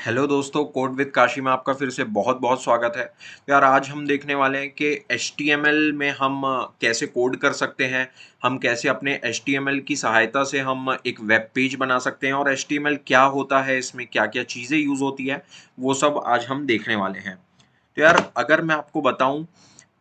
Hello दोस्तों, code with Kashi में आपका फिर से बहुत बहुत स्वागत है। तो यार आज हम देखने वाले हैं कि HTML में हम कैसे कोड कर सकते हैं। हम कैसे अपने HTML की सहायता से हम एक वेब पेज बना सकते हैं और HTML क्या होता है, इसमें क्या क्या चीज़ें यूज़ होती है, वो सब आज हम देखने वाले हैं। तो यार अगर मैं आपको बताऊं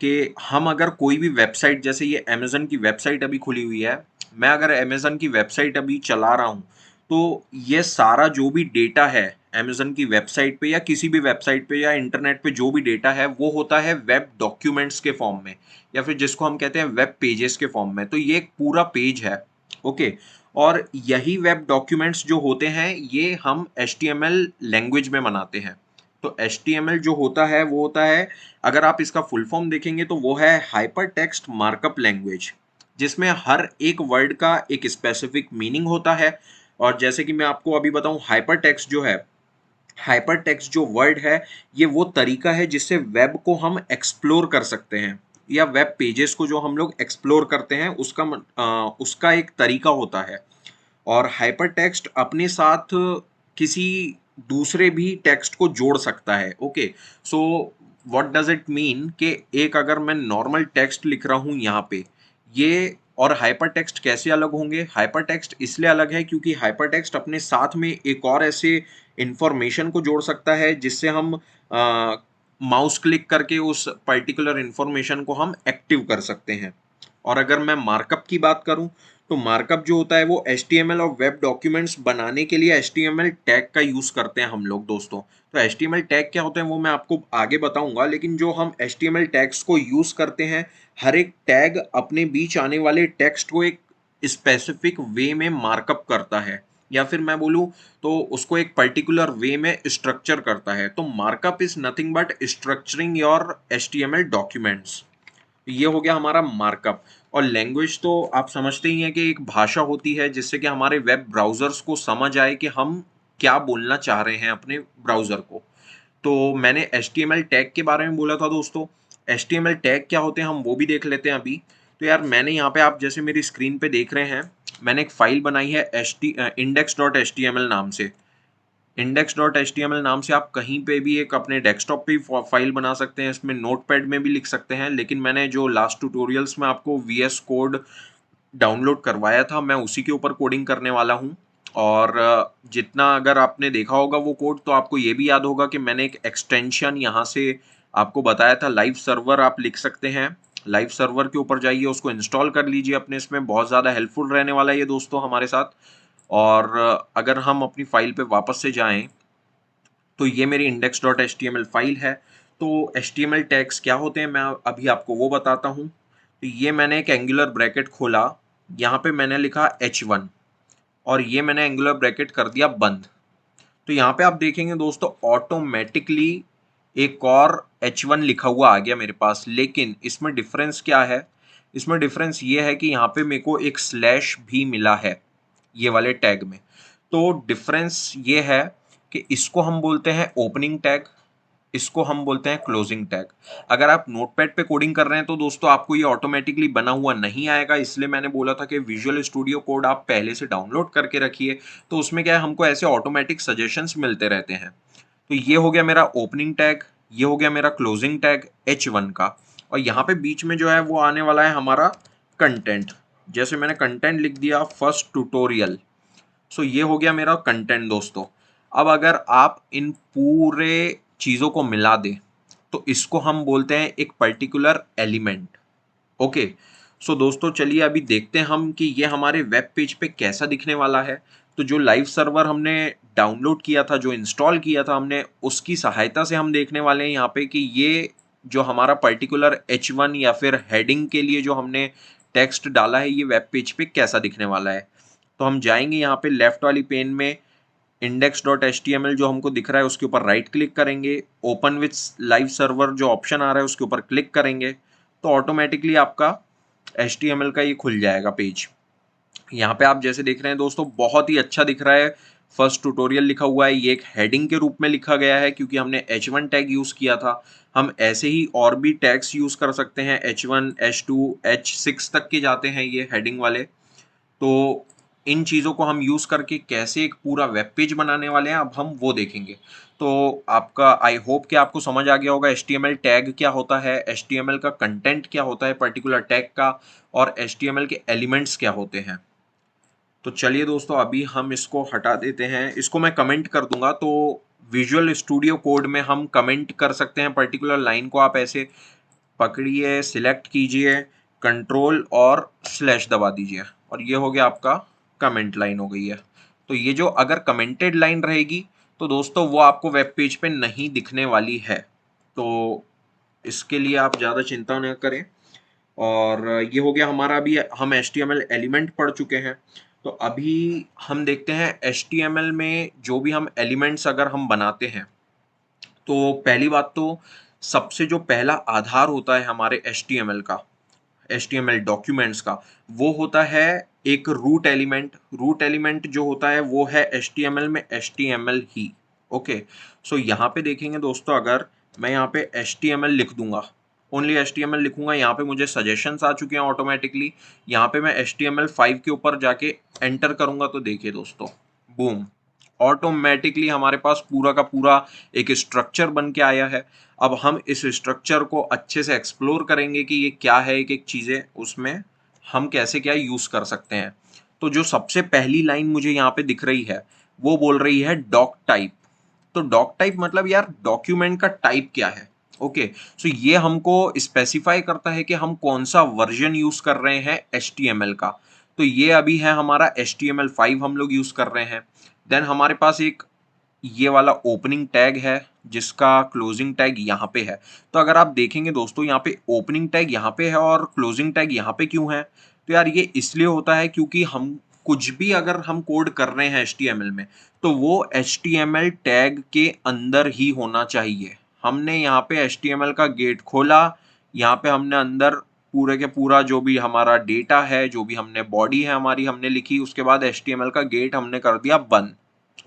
कि हम अगर कोई भी वेबसाइट, जैसे ये अमेज़न की वेबसाइट अभी खुली हुई है, मैं अगर अमेज़न की वेबसाइट अभी चला रहा हूँ, तो ये सारा जो भी डेटा है अमेज़न की वेबसाइट पे या किसी भी वेबसाइट पे या इंटरनेट पे जो भी डेटा है, वो होता है वेब डॉक्यूमेंट्स के फॉर्म में या फिर जिसको हम कहते हैं वेब पेजेस के फॉर्म में। तो ये एक पूरा पेज है, ओके। और यही वेब डॉक्यूमेंट्स जो होते हैं, ये हम HTML लैंग्वेज में बनाते हैं। तो HTML जो होता है वो होता है, अगर आप इसका फुल फॉर्म देखेंगे तो वो है हाइपर टेक्स्ट मार्कअप लैंग्वेज, जिसमें हर एक वर्ड का एक स्पेसिफिक मीनिंग होता है। और जैसे कि मैं आपको अभी बताऊं, हाइपर टेक्स्ट जो है, हाइपर टेक्स्ट जो वर्ड है, ये वो तरीका है जिससे वेब को हम एक्सप्लोर कर सकते हैं, या वेब पेजेस को जो हम लोग एक्सप्लोर करते हैं उसका एक तरीका होता है। और हाइपर टेक्स्ट अपने साथ किसी दूसरे भी टेक्स्ट को जोड़ सकता है, okay. So what does it mean कि एक अगर मैं नॉर्मल टेक्स्ट लिख रहा हूँ यहाँ पे, ये और हाइपर टेक्स्ट कैसे अलग होंगे? हाइपर टेक्स्ट इसलिए अलग है क्योंकि हाइपर टेक्स्ट अपने साथ में एक और ऐसे इंफॉर्मेशन को जोड़ सकता है जिससे हम माउस क्लिक करके उस पर्टिकुलर इंफॉर्मेशन को हम एक्टिव कर सकते हैं। और अगर मैं मार्कअप की बात करूं, तो मार्कअप जो होता है वो HTML और वेब डॉक्यूमेंट्स बनाने के लिए HTML टैग का यूज करते हैं हम लोग दोस्तों। तो HTML टैग क्या होते हैं वो मैं आपको आगे बताऊंगा, लेकिन जो हम HTML टैग्स को यूज करते हैं, हर एक टैग अपने बीच आने वाले टेक्स्ट को एक स्पेसिफिक वे में मार्कअप करता है, या फिर मैं बोलूँ तो उसको एक पर्टिकुलर वे में स्ट्रक्चर करता है। तो markup is nothing but structuring your HTML documents. ये हो गया हमारा मार्कअप। और लैंग्वेज तो आप समझते ही हैं कि एक भाषा होती है जिससे कि हमारे वेब ब्राउजर्स को समझ आए कि हम क्या बोलना चाह रहे हैं अपने ब्राउजर को। तो मैंने HTML टैग के बारे में बोला था दोस्तों। HTML टैग क्या होते हैं हम वो भी देख लेते हैं अभी। तो यार मैंने यहाँ पे, आप जैसे मेरी स्क्रीन पे देख रहे हैं, मैंने एक फाइल बनाई है index.html नाम से। index.html नाम से आप कहीं पे भी एक अपने डेस्कटॉप पे फाइल बना सकते हैं, इसमें नोटपैड में भी लिख सकते हैं, लेकिन मैंने जो लास्ट ट्यूटोरियल्स में आपको VS कोड डाउनलोड करवाया था, मैं उसी के ऊपर कोडिंग करने वाला हूँ। और जितना अगर आपने देखा होगा वो कोड, तो आपको ये भी याद होगा कि मैंने एक एक्सटेंशन यहाँ से आपको बताया था, लाइव सर्वर आप लिख सकते हैं। लाइव सर्वर के ऊपर जाइए, उसको इंस्टॉल कर लीजिए अपने, इसमें बहुत ज़्यादा हेल्पफुल रहने वाला है ये दोस्तों हमारे साथ। और अगर हम अपनी फाइल पे वापस से जाएं, तो ये मेरी index.html फाइल है। तो HTML टैग्स क्या होते हैं मैं अभी आपको वो बताता हूँ। तो ये मैंने एक एंगुलर ब्रैकेट खोला, यहाँ पे मैंने लिखा H1 और ये मैंने एंगुलर ब्रैकेट कर दिया बंद। तो यहाँ पे आप देखेंगे दोस्तों, ऑटोमेटिकली एक और H1 लिखा हुआ आ गया मेरे पास। लेकिन इसमें डिफरेंस क्या है? इसमें डिफरेंस ये है कि यहाँ पे मेरे को एक स्लैश भी मिला है ये वाले टैग में। तो डिफरेंस ये है कि इसको हम बोलते हैं ओपनिंग टैग, इसको हम बोलते हैं क्लोजिंग टैग। अगर आप नोटपैड पे कोडिंग कर रहे हैं तो दोस्तों आपको ये ऑटोमेटिकली बना हुआ नहीं आएगा, इसलिए मैंने बोला था कि विजुअल स्टूडियो कोड आप पहले से डाउनलोड करके रखिए। तो उसमें क्या है, हमको ऐसे ऑटोमेटिक सजेशंस मिलते रहते हैं। तो ये हो गया मेरा ओपनिंग टैग, ये हो गया मेरा क्लोजिंग टैग H1 का। और यहाँ पे बीच में जो है वो आने वाला है हमारा कंटेंट। जैसे मैंने कंटेंट लिख दिया फर्स्ट ट्यूटोरियल, सो ये हो गया मेरा कंटेंट दोस्तों। अब अगर आप इन पूरे चीज़ों को मिला दें, तो इसको हम बोलते हैं एक पर्टिकुलर एलिमेंट, ओके। सो दोस्तों चलिए अभी देखते हैं हम कि ये हमारे वेब पेज पे कैसा दिखने वाला है। तो जो लाइव सर्वर हमने डाउनलोड किया था, जो इंस्टॉल किया था हमने, उसकी सहायता से हम देखने वाले हैं यहाँ पे कि ये जो हमारा पर्टिकुलर H1 या फिर हेडिंग के लिए जो हमने टेक्स्ट डाला है, ये वेब पेज पे कैसा दिखने वाला है। तो हम जाएंगे यहाँ पे लेफ्ट वाली पेन में, index.html जो हमको दिख रहा है उसके ऊपर राइट क्लिक करेंगे, ओपन विथ लाइव सर्वर जो ऑप्शन आ रहा है उसके ऊपर क्लिक करेंगे, तो ऑटोमेटिकली आपका HTML का ये खुल जाएगा पेज। यहाँ पे आप जैसे देख रहे हैं दोस्तों, बहुत ही अच्छा दिख रहा है। फर्स्ट ट्यूटोरियल लिखा हुआ है, ये एक हेडिंग के रूप में लिखा गया है क्योंकि हमने H1 टैग यूज किया था। हम ऐसे ही और भी टैग्स यूज कर सकते हैं, H1 H2 H6 तक के जाते हैं ये हेडिंग वाले। तो इन चीज़ों को हम यूज़ करके कैसे एक पूरा वेब पेज बनाने वाले हैं, अब हम वो देखेंगे। तो आपका आई होप कि आपको समझ आ गया होगा एचटीएमएल टैग क्या होता है, एचटीएमएल का कंटेंट क्या होता है पर्टिकुलर टैग का, और एचटीएमएल के एलिमेंट्स क्या होते हैं। तो चलिए दोस्तों, अभी हम इसको हटा देते हैं, इसको मैं कमेंट कर दूंगा। तो विजुअल स्टूडियो कोड में हम कमेंट कर सकते हैं पर्टिकुलर लाइन को। आप ऐसे पकड़िए, सिलेक्ट कीजिए, कंट्रोल और स्लैश दबा दीजिए, और ये हो गया आपका कमेंट लाइन हो गई है। तो ये जो अगर कमेंटेड लाइन रहेगी तो दोस्तों वो आपको वेब पेज पे नहीं दिखने वाली है। तो इसके लिए आप ज़्यादा चिंता न करें। और ये हो गया हमारा, अभी हम HTML एलिमेंट पढ़ चुके हैं। तो अभी हम देखते हैं HTML में जो भी हम एलिमेंट्स अगर हम बनाते हैं, तो पहली बात तो सबसे जो पहला आधार होता है हमारे HTML का, HTML डॉक्यूमेंट्स का, वो होता है एक रूट एलिमेंट। रूट एलिमेंट जो होता है वो है HTML में HTML ही। ओके, सो यहाँ पे देखेंगे दोस्तों, अगर मैं यहाँ पे HTML लिख दूंगा, ओनली HTML लिखूंगा, यहाँ पे मुझे सजेशंस आ चुके हैं ऑटोमेटिकली। यहाँ पे मैं HTML5 के ऊपर जाके एंटर करूंगा तो देखिए दोस्तों, बूम, ऑटोमेटिकली हमारे पास पूरा का पूरा एक स्ट्रक्चर बन के आया है। अब हम इस स्ट्रक्चर को अच्छे से एक्सप्लोर करेंगे कि ये क्या है, एक एक चीज़ें उसमें हम कैसे क्या यूज़ कर सकते हैं। तो जो सबसे पहली लाइन मुझे यहाँ पे दिख रही है वो बोल रही है डॉक टाइप। तो डॉक टाइप मतलब यार डॉक्यूमेंट का टाइप क्या है। ओके, सो ये हमको स्पेसिफाई करता है कि हम कौन सा वर्जन यूज़ कर रहे हैं HTML का। तो ये अभी है हमारा HTML5 हम लोग यूज़ कर रहे हैं। देन हमारे पास एक ये वाला ओपनिंग टैग है जिसका क्लोजिंग टैग यहाँ पे है। तो अगर आप देखेंगे दोस्तों, यहाँ पे ओपनिंग टैग यहाँ पे है और क्लोजिंग टैग यहाँ पे क्यों है? तो यार ये इसलिए होता है क्योंकि हम कुछ भी अगर हम कोड कर रहे हैं HTML में, तो वो HTML टैग के अंदर ही होना चाहिए। हमने यहाँ पे HTML का गेट खोला, यहाँ पे हमने अंदर पूरे के पूरा जो भी हमारा डेटा है, जो भी हमने बॉडी है हमारी हमने लिखी, उसके बाद HTML का गेट हमने कर दिया बंद।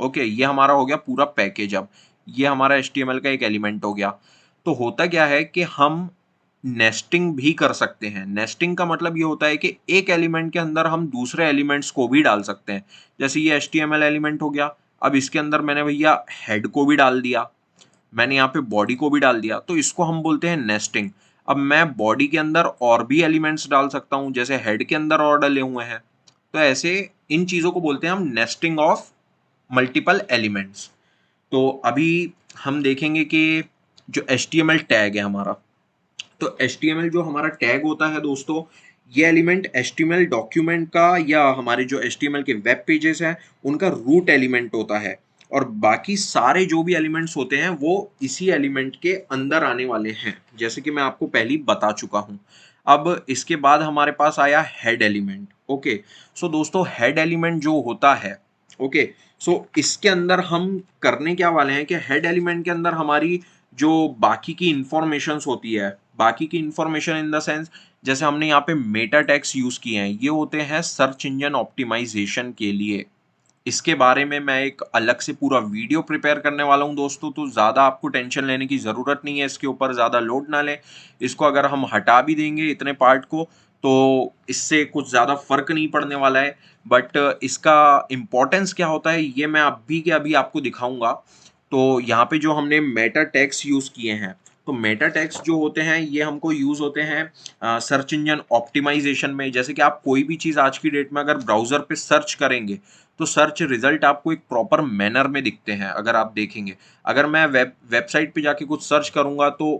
ओके, ये हमारा हो गया पूरा पैकेज। अब ये हमारा HTML का एक एलिमेंट हो गया। तो होता क्या है कि हम नेस्टिंग भी कर सकते हैं। नेस्टिंग का मतलब ये होता है कि एक एलिमेंट के अंदर हम दूसरे एलिमेंट्स को भी डाल सकते हैं। जैसे ये HTML एलिमेंट हो गया, अब इसके अंदर मैंने भैया हेड को भी डाल दिया, मैंने यहाँ पे बॉडी को भी डाल दिया, तो इसको हम बोलते हैं नेस्टिंग। अब मैं बॉडी के अंदर और भी एलिमेंट्स डाल सकता हूँ, जैसे हेड के अंदर और डले हुए हैं। तो ऐसे इन चीज़ों को बोलते हैं हम नेस्टिंग ऑफ मल्टीपल एलिमेंट्स। तो अभी हम देखेंगे कि जो HTML टैग है हमारा, तो HTML जो हमारा टैग होता है दोस्तों, ये एलिमेंट HTML डॉक्यूमेंट का या हमारे जो HTML के वेब पेजेस हैं उनका रूट एलिमेंट होता है, और बाकी सारे जो भी एलिमेंट्स होते हैं वो इसी एलिमेंट के अंदर आने वाले हैं, जैसे कि मैं आपको पहले ही बता चुका हूं। अब इसके बाद हमारे पास आया हेड एलिमेंट। ओके, सो दोस्तों हेड एलिमेंट जो होता है, ओके, सो इसके अंदर हम करने क्या वाले हैं कि हेड एलिमेंट के अंदर हमारी जो बाकी की इंफॉर्मेशंस होती है, बाकी की इंफॉर्मेशन इन द सेंस, जैसे हमने यहाँ पे मेटा टैग्स यूज किए हैं, ये होते हैं सर्च इंजन ऑप्टिमाइजेशन के लिए। इसके बारे में मैं एक अलग से पूरा वीडियो प्रिपेयर करने वाला हूँ दोस्तों, तो ज़्यादा आपको टेंशन लेने की ज़रूरत नहीं है, इसके ऊपर ज़्यादा लोड ना लें। इसको अगर हम हटा भी देंगे इतने पार्ट को तो इससे कुछ ज़्यादा फर्क नहीं पड़ने वाला है। बट इसका इम्पोर्टेंस क्या होता है ये मैं अभी के अभी आपको दिखाऊंगा। तो यहाँ पे जो हमने मेटा टैग्स यूज़ किए हैं, तो मेटा टैग्स जो होते हैं ये हमको यूज़ होते हैं सर्च इंजन ऑप्टिमाइजेशन में। जैसे कि आप कोई भी चीज़ आज की डेट में अगर ब्राउज़र पे सर्च करेंगे तो सर्च रिजल्ट आपको एक प्रॉपर मैनर में दिखते हैं। अगर आप देखेंगे, अगर मैं वेबसाइट पे जाके कुछ सर्च करूंगा तो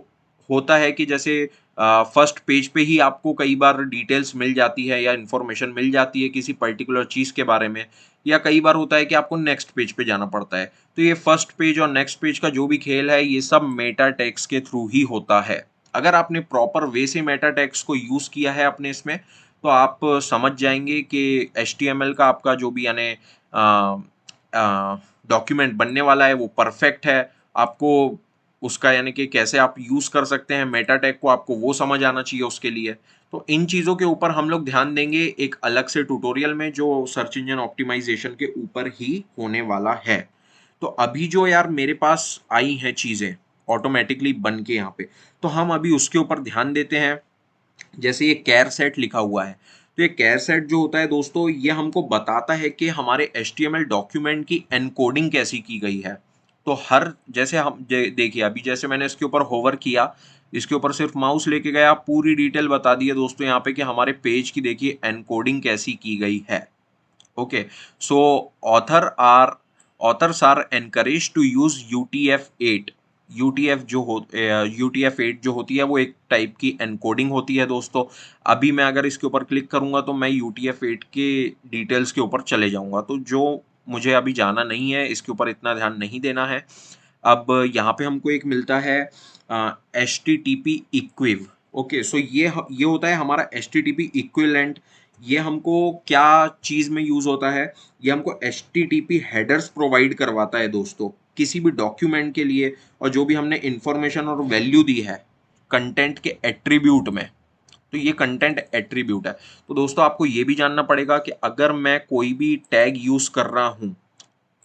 होता है कि जैसे फर्स्ट पेज पे ही आपको कई बार डिटेल्स मिल जाती है या इन्फॉर्मेशन मिल जाती है किसी पर्टिकुलर चीज़ के बारे में, या कई बार होता है कि आपको नेक्स्ट पेज पे जाना पड़ता है। तो ये फर्स्ट पेज और नेक्स्ट पेज का जो भी खेल है ये सब मेटा टैग्स के थ्रू ही होता है। अगर आपने प्रॉपर वे से मेटा टैग्स को यूज़ किया है अपने इसमें, तो आप समझ जाएंगे कि HTML का आपका जो भी यानी डॉक्यूमेंट बनने वाला है वो परफेक्ट है। आपको उसका यानी कि कैसे आप यूज़ कर सकते हैं मेटा टैग को, आपको वो समझ आना चाहिए उसके लिए। तो इन चीज़ों के ऊपर हम लोग ध्यान देंगे एक अलग से ट्यूटोरियल में जो सर्च इंजन ऑप्टिमाइजेशन के ऊपर ही होने वाला है। तो अभी जो यार मेरे पास आई हैं चीज़ें ऑटोमेटिकली बन के यहाँ पे, तो हम अभी उसके ऊपर ध्यान देते हैं। जैसे ये कैर सेट लिखा हुआ है, तो ये केयर सेट जो होता है दोस्तों, ये हमको बताता है कि हमारे HTML डॉक्यूमेंट की एनकोडिंग कैसी की गई है। तो हर जैसे हम देखिए अभी जैसे मैंने इसके ऊपर होवर किया, इसके ऊपर सिर्फ माउस लेके गया, पूरी डिटेल बता दी है दोस्तों यहाँ पे कि हमारे पेज की देखिए एनकोडिंग कैसी की गई है। Okay, so authors are encourage to use UTF-8। UTF जो हो UTF-8 जो होती है वो एक टाइप की एनकोडिंग होती है दोस्तों। अभी मैं अगर इसके ऊपर क्लिक करूंगा तो मैं UTF-8 के डिटेल्स के ऊपर चले जाऊंगा, तो जो मुझे अभी जाना नहीं है, इसके ऊपर इतना ध्यान नहीं देना है। अब यहाँ पे हमको एक मिलता है HTTP इक्विव। ओके, सो ये होता है हमारा HTTP इक्विवेलेंट। ये हमको क्या चीज़ में यूज़ होता है, ये हमको HTTP हेडर्स प्रोवाइड करवाता है दोस्तों, किसी भी डॉक्यूमेंट के लिए, और जो भी हमने इंफॉर्मेशन और वैल्यू दी है कंटेंट के एट्रीब्यूट में, तो ये कंटेंट एट्रीब्यूट है। तो दोस्तों आपको ये भी जानना पड़ेगा कि अगर मैं कोई भी टैग यूज़ कर रहा हूँ,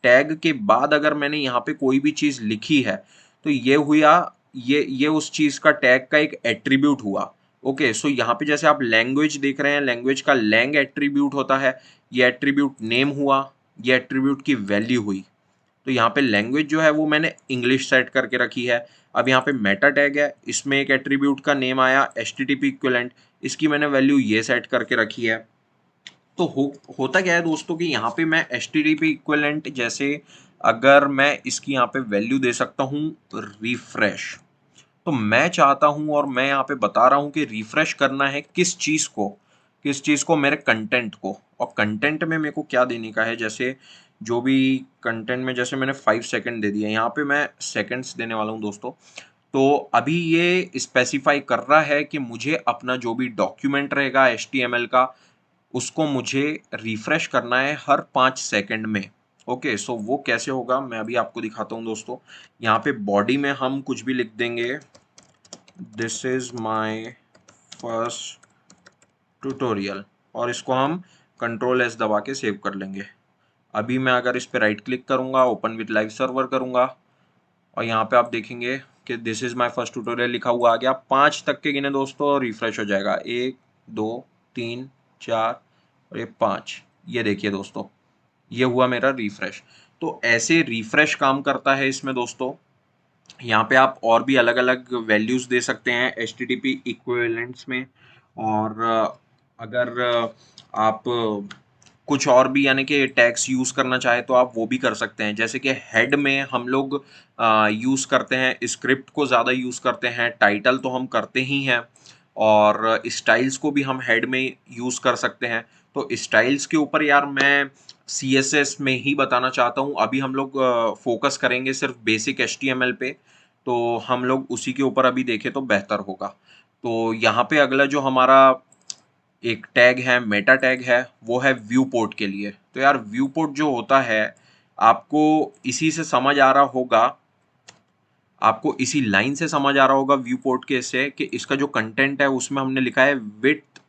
टैग के बाद अगर मैंने यहाँ पे कोई भी चीज़ लिखी है, तो ये हुआ, ये उस चीज़ का टैग का एक एट्रीब्यूट हुआ। ओके, सो यहाँ पे जैसे आप लैंग्वेज देख रहे हैं, लैंग्वेज का लैंग एट्रीब्यूट होता है, ये एट्रीब्यूट नेम हुआ, ये एट्रीब्यूट की वैल्यू हुई। तो यहाँ पे लैंग्वेज जो है वो मैंने इंग्लिश सेट करके रखी है। अब यहाँ पे मेटा टैग है, इसमें एक एट्रीब्यूट का नेम आया HTTP इक्विवेलेंट, इसकी मैंने वैल्यू ये सेट करके रखी है। तो होता क्या है दोस्तों कि यहाँ पे मैं HTTP इक्विवेलेंट जैसे अगर मैं इसकी यहाँ पे वैल्यू दे सकता हूँ रिफ्रेश, तो मैं चाहता हूँ और मैं यहाँ पे बता रहा हूँ कि रिफ्रेश करना है किस चीज़ को, मेरे कंटेंट को। और कंटेंट में मेरे को क्या देने का है, जैसे जो भी कंटेंट में जैसे मैंने 5 सेकंड दे दिया, यहाँ पे मैं सेकंड्स देने वाला हूँ दोस्तों। तो अभी ये स्पेसिफाई कर रहा है कि मुझे अपना जो भी डॉक्यूमेंट रहेगा HTML का, उसको मुझे रिफ्रेश करना है हर 5 सेकंड में। ओके, सो वो कैसे होगा मैं अभी आपको दिखाता हूँ दोस्तों। यहाँ पे बॉडी में हम कुछ भी लिख देंगे, this is my first tutorial, और इसको हम Ctrl+S दबा के सेव कर लेंगे। अभी मैं अगर इस पे राइट क्लिक करूंगा, ओपन विद लाइव सर्वर करूंगा, और यहाँ पे आप देखेंगे कि this is my first tutorial लिखा हुआ आ गया। 5 तक के गिने दोस्तों, रिफ्रेश हो जाएगा, 1 2 3 4 और ये 5। ये देखिए दोस्तों, ये हुआ मेरा रिफ्रेश। तो ऐसे रिफ्रेश काम करता है इसमें दोस्तों। यहाँ पे आप और भी अलग अलग वैल्यूज दे सकते हैं HTTP इक्विवेलेंट्स में, और अगर आप कुछ और भी यानी कि टैग्स यूज करना चाहे तो आप वो भी कर सकते हैं। जैसे कि हेड में हम लोग यूज करते हैं, स्क्रिप्ट को ज़्यादा यूज करते हैं, टाइटल तो हम करते ही हैं, और स्टाइल्स को भी हम हेड में यूज कर सकते हैं। तो स्टाइल्स के ऊपर यार मैं CSS में ही बताना चाहता हूँ। अभी हम लोग फोकस करेंगे सिर्फ बेसिक HTML पे, तो हम लोग उसी के ऊपर अभी देखें तो बेहतर होगा। तो यहाँ पे अगला जो हमारा एक टैग है, मेटा टैग है, वो है व्यू पोर्ट के लिए। तो यार व्यू पोर्ट जो होता है, आपको इसी से समझ आ रहा होगा, आपको इसी लाइन से समझ आ रहा होगा व्यू पोर्ट के से कि इसका जो कंटेंट है उसमें हमने लिखा है विड्थ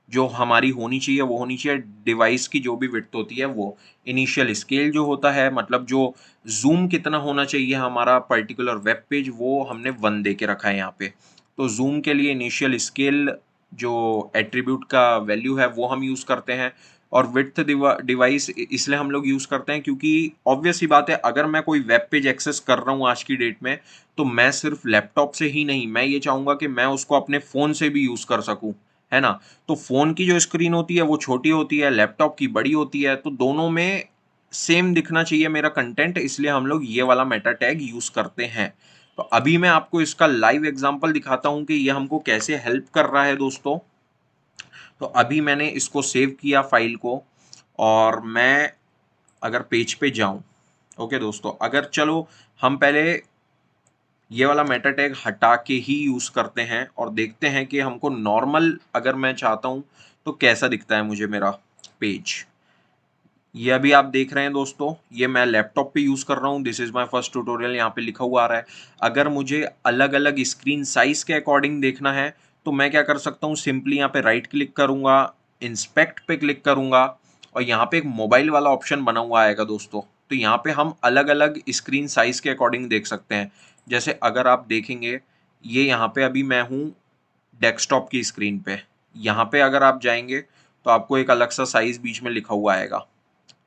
जो हमारी होनी चाहिए वो होनी चाहिए, डिवाइस की जो भी विड्थ होती है वो। इनिशियल स्केल जो होता है, मतलब जो जूम कितना होना चाहिए हमारा पर्टिकुलर वेब पेज, वो हमने 1 दे के रखा है यहाँ पे। तो जूम के लिए इनिशियल स्केल जो एट्रीब्यूट का वैल्यू है वो हम यूज़ करते हैं। और विड्थ डिवाइस इसलिए हम लोग यूज़ करते हैं क्योंकि ऑब्वियस ही बात है, अगर मैं कोई वेब पेज एक्सेस कर रहा हूँ आज की डेट में, तो मैं सिर्फ लैपटॉप से ही नहीं, मैं ये चाहूँगा कि मैं उसको अपने फ़ोन से भी यूज़ कर सकूँ, है ना? तो फ़ोन की जो स्क्रीन होती है वो छोटी होती है, लैपटॉप की बड़ी होती है, तो दोनों में सेम दिखना चाहिए मेरा कंटेंट, इसलिए हम लोग ये वाला मेटा टैग यूज़ करते हैं। तो अभी मैं आपको इसका लाइव एग्जांपल दिखाता हूँ कि ये हमको कैसे हेल्प कर रहा है दोस्तों। तो अभी मैंने इसको सेव किया फाइल को, और मैं अगर पेज पे जाऊं, ओके दोस्तों, अगर चलो हम पहले ये वाला मेटा टैग हटा के ही यूज करते हैं और देखते हैं कि हमको नॉर्मल अगर मैं चाहता हूं तो कैसा दिखता है मुझे मेरा पेज। ये अभी आप देख रहे हैं दोस्तों, ये मैं लैपटॉप पे यूज कर रहा हूँ, this is my first tutorial, यहाँ पे लिखा हुआ आ रहा है। अगर मुझे अलग अलग स्क्रीन साइज के अकॉर्डिंग देखना है तो मैं क्या कर सकता हूँ, सिंपली यहाँ पे राइट क्लिक करूंगा, इंस्पेक्ट पे क्लिक करूंगा, और यहाँ पे एक मोबाइल वाला ऑप्शन बना हुआ आएगा दोस्तों। तो यहाँ पे हम अलग अलग स्क्रीन साइज के अकॉर्डिंग देख सकते हैं। जैसे अगर आप देखेंगे, ये यहाँ पे अभी मैं हूँ डेस्कटॉप की स्क्रीन पे, यहाँ पे अगर आप जाएंगे तो आपको एक अलग सा साइज बीच में लिखा हुआ आएगा।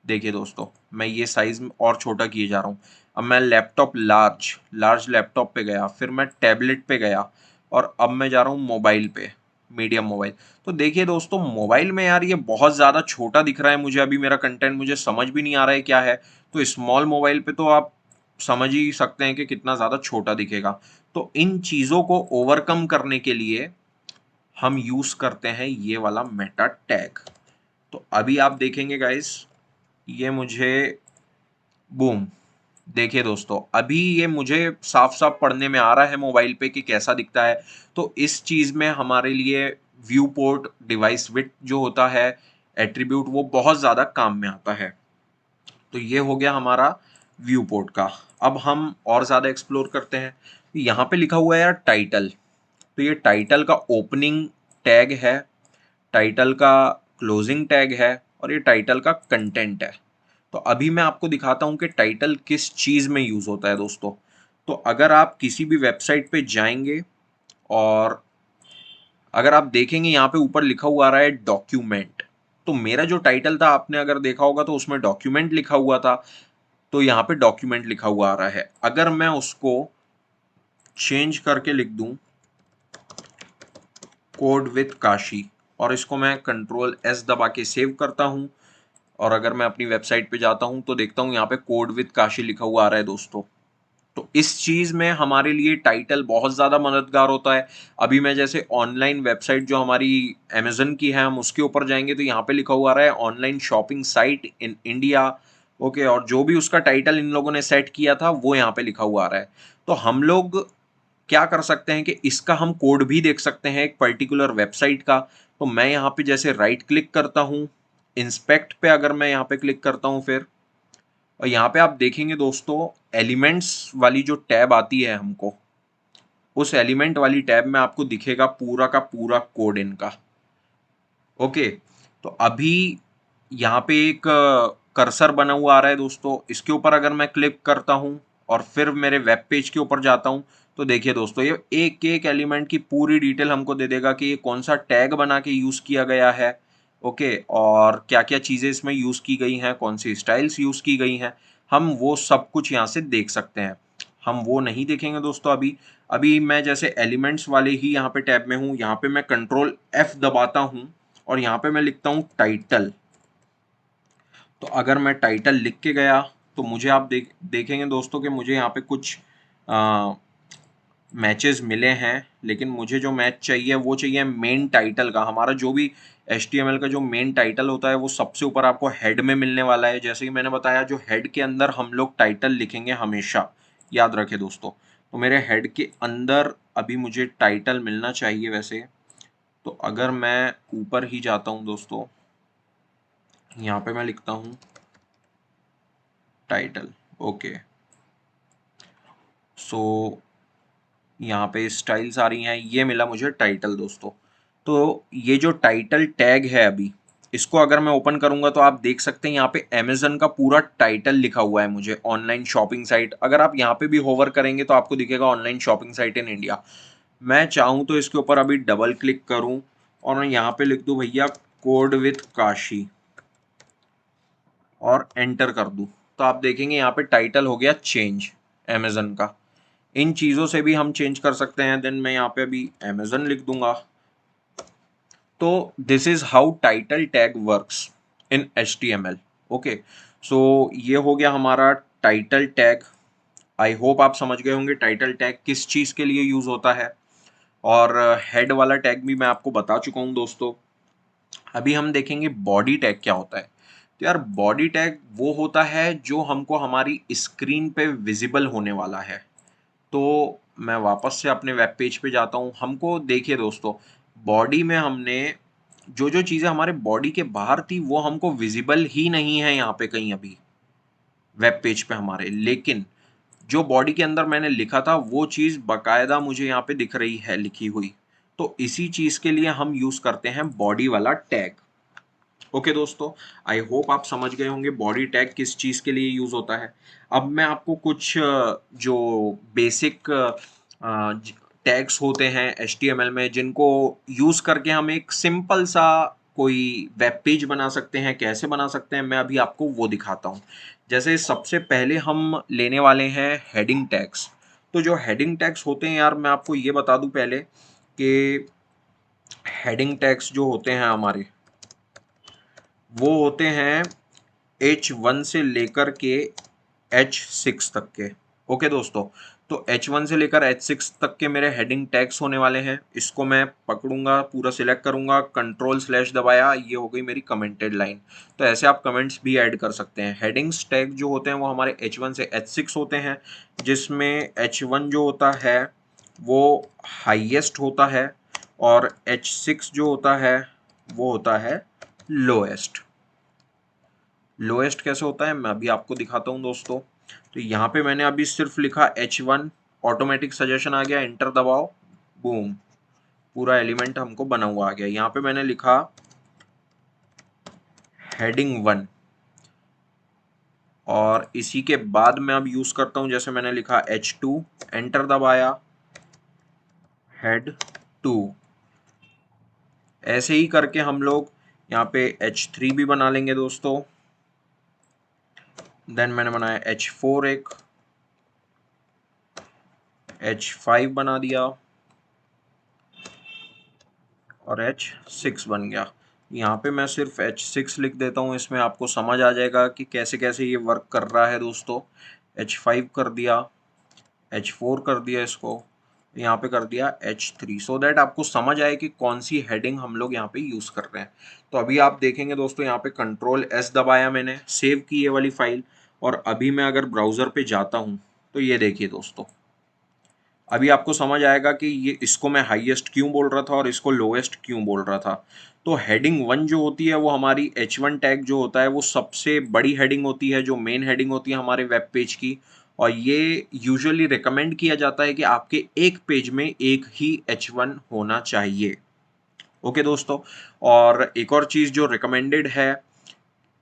देखिए दोस्तों, मैं ये साइज और छोटा किए जा रहा हूँ। अब मैं लैपटॉप लार्ज लैपटॉप पे गया, फिर मैं टैबलेट पे गया और अब मैं जा रहा हूँ मोबाइल पे, मीडियम मोबाइल। तो देखिए दोस्तों, मोबाइल में यार ये बहुत ज़्यादा छोटा दिख रहा है मुझे, अभी मेरा कंटेंट मुझे समझ भी नहीं आ रहा है क्या है। तो स्मॉल मोबाइल पे तो आप समझ ही सकते हैं कि कितना ज़्यादा छोटा दिखेगा। तो इन चीज़ों को ओवरकम करने के लिए हम यूज़ करते हैं ये वाला मेटा टैग। तो अभी आप देखेंगे गाइस, ये मुझे बूम, देखिए दोस्तों, अभी ये मुझे साफ साफ पढ़ने में आ रहा है मोबाइल पे कि कैसा दिखता है। तो इस चीज में हमारे लिए व्यू पोर्ट डिवाइस विथ जो होता है एट्रीब्यूट, वो बहुत ज्यादा काम में आता है। तो ये हो गया हमारा व्यू पोर्ट का। अब हम और ज्यादा एक्सप्लोर करते हैं। यहाँ पे लिखा हुआ है यार टाइटल। तो ये टाइटल का ओपनिंग टैग है, टाइटल का क्लोजिंग टैग है और ये टाइटल का कंटेंट है। तो अभी मैं आपको दिखाता हूं कि टाइटल किस चीज में यूज होता है दोस्तों। तो अगर आप किसी भी वेबसाइट पे जाएंगे और अगर आप देखेंगे यहाँ पे ऊपर लिखा हुआ आ रहा है डॉक्यूमेंट। तो मेरा जो टाइटल था आपने अगर देखा होगा तो उसमें डॉक्यूमेंट लिखा हुआ था। तो यहाँ पे डॉक्यूमेंट लिखा हुआ आ रहा है। अगर मैं उसको चेंज करके लिख दूं कोड विथ काशी और इसको मैं कंट्रोल एस दबा के सेव करता हूं, और अगर मैं अपनी वेबसाइट पे जाता हूं तो देखता हूं यहाँ पे कोड विथ काशी लिखा हुआ आ रहा है दोस्तों। तो इस चीज में हमारे लिए टाइटल बहुत ज्यादा मददगार होता है। अभी मैं जैसे ऑनलाइन वेबसाइट जो हमारी अमेजन की है, हम उसके ऊपर जाएंगे तो यहाँ पे लिखा हुआ आ रहा है online shopping site in India. Okay, और जो भी उसका टाइटल इन लोगों ने सेट किया था वो यहाँ पे लिखा हुआ आ रहा है। तो हम लोग क्या कर सकते हैं कि इसका हम कोड भी देख सकते हैं एक पर्टिकुलर वेबसाइट का। तो मैं यहाँ पे जैसे राइट क्लिक करता हूँ, इंस्पेक्ट पे अगर मैं यहाँ पे क्लिक करता हूँ फिर, और यहाँ पे आप देखेंगे दोस्तों एलिमेंट्स वाली जो टैब आती है हमको, उस एलिमेंट वाली टैब में आपको दिखेगा पूरा का पूरा कोड इनका। ओके, तो अभी यहाँ पे एक कर्सर बना हुआ आ रहा है दोस्तों, इसके ऊपर अगर मैं क्लिक करता हूँ और फिर मेरे वेब पेज के ऊपर जाता हूँ तो देखिए दोस्तों ये एक एक एलिमेंट की पूरी डिटेल हमको दे देगा कि ये कौन सा टैग बना के यूज किया गया है। ओके, और क्या क्या चीजें इसमें यूज की गई हैं, कौन सी स्टाइल्स यूज की गई हैं, हम वो सब कुछ यहाँ से देख सकते हैं। हम वो नहीं देखेंगे दोस्तों अभी। अभी मैं जैसे एलिमेंट्स वाले ही यहाँ पे टैब में हूँ, यहाँ पे मैं कंट्रोल एफ दबाता हूँ और यहाँ पे मैं लिखता हूँ टाइटल। तो अगर मैं टाइटल लिख के गया तो मुझे आप देखेंगे दोस्तों कि मुझे यहाँ पे कुछ मैचेस मिले हैं, लेकिन मुझे जो मैच चाहिए वो चाहिए मेन टाइटल का। हमारा जो भी HTML का जो मेन टाइटल होता है वो सबसे ऊपर आपको हेड में मिलने वाला है। जैसे कि मैंने बताया, जो हेड के अंदर हम लोग टाइटल लिखेंगे हमेशा, याद रखें दोस्तों। तो मेरे हेड के अंदर अभी मुझे टाइटल मिलना चाहिए वैसे। तो अगर मैं ऊपर ही जाता हूँ दोस्तों, यहाँ पे मैं लिखता हूँ टाइटल। ओके, सो यहाँ पे स्टाइल्स आ रही हैं, ये मिला मुझे टाइटल दोस्तों। तो ये जो टाइटल टैग है अभी, इसको अगर मैं ओपन करूंगा तो आप देख सकते हैं यहाँ पे अमेजन का पूरा टाइटल लिखा हुआ है मुझे, ऑनलाइन शॉपिंग साइट। अगर आप यहाँ पे भी होवर करेंगे तो आपको दिखेगा online shopping site in India. मैं चाहूँ तो इसके ऊपर अभी डबल क्लिक करूँ और मैं यहाँ पे लिख दूँ भैया कोड विथ काशी और एंटर कर दूँ, तो आप देखेंगे यहाँ पे टाइटल हो गया चेंज अमेजन का। इन चीज़ों से भी हम चेंज कर सकते हैं। देन मैं यहाँ पे अभी अमेजन लिख दूंगा। तो this is how title tag works in HTML। Okay, so ये हो गया हमारा टाइटल टैग। आई होप आप समझ गए होंगे टाइटल टैग किस चीज़ के लिए यूज होता है। और हेड वाला टैग भी मैं आपको बता चुका हूँ दोस्तों। अभी हम देखेंगे बॉडी टैग क्या होता है। तो यार बॉडी टैग वो होता है जो हमको हमारी स्क्रीन पे विजिबल होने वाला है। तो मैं वापस से अपने वेब पेज पे जाता हूँ। हमको देखिए दोस्तों, बॉडी में हमने जो जो चीज़ें हमारे बॉडी के बाहर थी वो हमको विजिबल ही नहीं है यहाँ पे कहीं अभी वेब पेज पे हमारे, लेकिन जो बॉडी के अंदर मैंने लिखा था वो चीज़ बकायदा मुझे यहाँ पे दिख रही है लिखी हुई। तो इसी चीज़ के लिए हम यूज़ करते हैं बॉडी वाला टैग। ओके दोस्तों, आई होप आप समझ गए होंगे बॉडी टैग किस चीज़ के लिए यूज़ होता है। अब मैं आपको कुछ जो बेसिक टैग्स होते हैं HTML में, जिनको यूज़ करके हम एक सिंपल सा कोई वेब पेज बना सकते हैं, कैसे बना सकते हैं, मैं अभी आपको वो दिखाता हूँ। जैसे सबसे पहले हम लेने वाले हैं हेडिंग टैग्स। तो जो हेडिंग टैग्स होते हैं यार, मैं आपको ये बता दूं पहले कि हेडिंग टैग्स जो होते हैं हमारे, वो होते हैं H1 से लेकर के H6 तक के। ओके दोस्तों, तो H1 से लेकर H6 तक के मेरे हेडिंग टैग्स होने वाले हैं। इसको मैं पकड़ूंगा, पूरा सिलेक्ट करूंगा, कंट्रोल स्लैश दबाया, ये हो गई मेरी कमेंटेड लाइन। तो ऐसे आप कमेंट्स भी ऐड कर सकते हैं। हेडिंग्स टैग जो होते हैं वो हमारे H1 से H6 होते हैं, जिसमें H1 जो होता है वो हाईएस्ट होता है और H6 जो होता है वो होता है लोएस्ट। लोएस्ट कैसे होता है मैं अभी आपको दिखाता हूँ दोस्तों। तो यहाँ पे मैंने अभी सिर्फ लिखा H1, ऑटोमेटिक सजेशन आ गया, एंटर दबाओ, बूम, पूरा एलिमेंट हमको बना हुआ आ गया। यहाँ पे मैंने लिखा हेडिंग 1 और इसी के बाद मैं अब यूज करता हूँ, जैसे मैंने लिखा H2, एंटर दबाया, हेड 2। ऐसे ही करके हम लोग यहाँ पे H3 भी बना लेंगे दोस्तों। देन मैंने बनाया H4, एक H5 बना दिया और H6 बन गया। यहाँ पे मैं सिर्फ H6 लिख देता हूँ, इसमें आपको समझ आ जाएगा कि कैसे कैसे ये वर्क कर रहा है दोस्तों। H5 कर दिया, H4 कर दिया, इसको यहाँ पे कर दिया H3, सो दैट आपको समझ आए कि कौन सी हेडिंग हम लोग यहाँ पे यूज कर रहे हैं। तो अभी आप देखेंगे दोस्तों, यहाँ पे कंट्रोल S दबाया मैंने, सेव की ये वाली फाइल, और अभी मैं अगर ब्राउजर पे जाता हूँ तो ये देखिए दोस्तों, अभी आपको समझ आएगा कि ये इसको मैं हाईएस्ट क्यों बोल रहा था और इसको लोएस्ट क्यों बोल रहा था। तो हेडिंग 1 जो होती है वो हमारी H1 टैग जो होता है वो सबसे बड़ी हेडिंग होती है, जो मेन हेडिंग होती है हमारे वेब पेज की, और ये यूजुअली रिकमेंड किया जाता है कि आपके एक पेज में एक ही H1 होना चाहिए। ओके दोस्तों, और एक और चीज़ जो रिकमेंडेड है